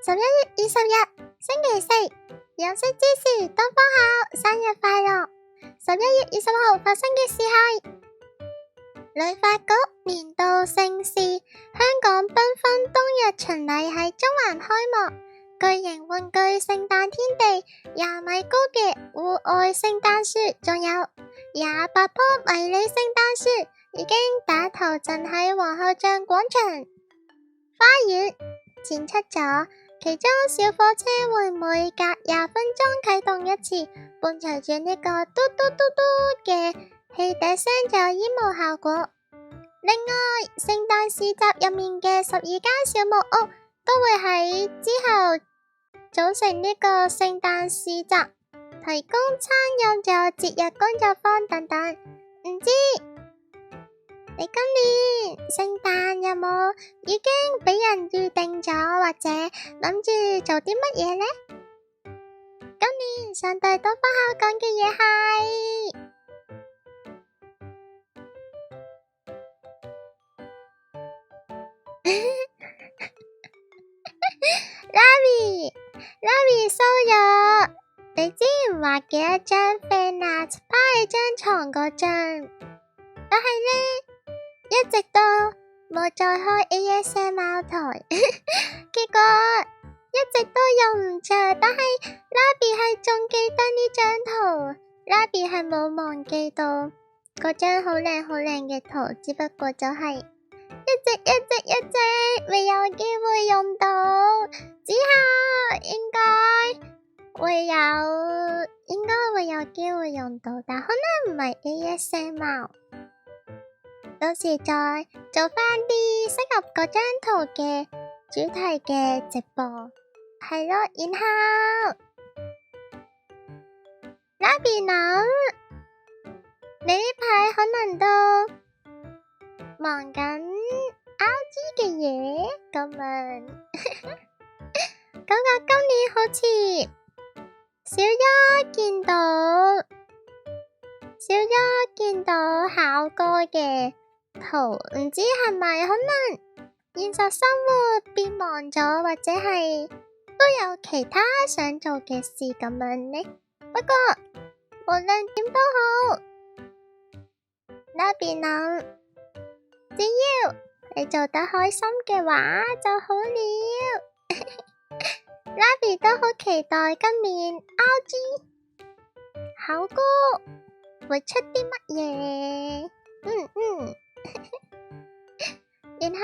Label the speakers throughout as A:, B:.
A: 11月20日，星期四，有識之士東方孝，生日快樂。11月20號發生嘅事係，旅發局年度盛事香港繽紛冬日巡禮喺中環開幕，巨型玩具聖誕天地，20米高嘅戶外聖誕樹，仲有28棵迷你聖誕樹已經打頭陣喺皇后像廣場花園展出咗。其中小火車會每隔20分鐘啟動一次，伴隨住呢個嘟嘟嘟嘟嘅汽笛聲就有煙霧效果。另外，聖誕市集入面嘅12間小木屋都會喺之後組成呢個聖誕市集，提供餐飲仲有節日工作坊等等。唔知你今年聖誕有冇已經俾人預定咗，或者諗住做啲乜嘢呢？今年想對東方孝講嘅嘢係Larry 收咗你之前畫嘅一張 fan art 趴喺張床嗰張，但係呢一直都冇再開 ASMR 台，結果一直都用唔着。但係 Larry 係仲記得呢張圖， Larry 係冇忘記到嗰張好靚好靚嘅圖，只不過就係一直未有機會用到，之後應該會有機會用到，但可能唔係 ASMR， 到時再做返啲適合嗰張圖嘅主題嘅直播，係咯。然後Larry諗你呢排可能都忙緊 RG 嘅嘢咁樣，感覺今年好似小優見到考哥嘅圖，唔知係咪可能現實生活變忙咗，或者係都有其他想做嘅事咁樣呢？不過無論點都好，Larry諗只要你做得開心嘅話就好了。Larry 都好期待今年 RG 考哥會出啲乜嘢。然後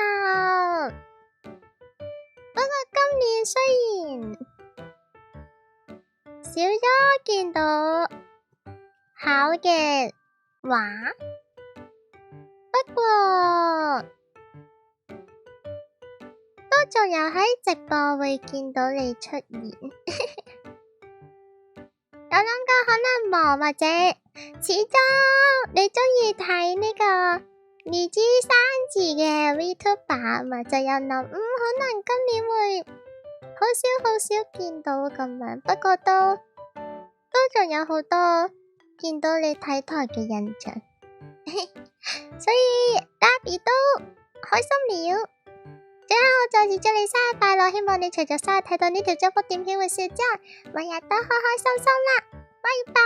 A: 不過今年雖然小優見到考嘅畫，不過都仲有喺直播會見到你出現。有諗過可能忙，或者始終你鍾意睇呢個2G 3G 嘅 VTuber 嘛，就有諗可能今年會好少見到咁樣，不過都仲有好多見到你睇台嘅印象。所以 Larry 都開心了。最後再次祝你生日快樂，希望你除咗生日睇到呢條祝福短片會笑之外，每日都開開心心啦，拜拜。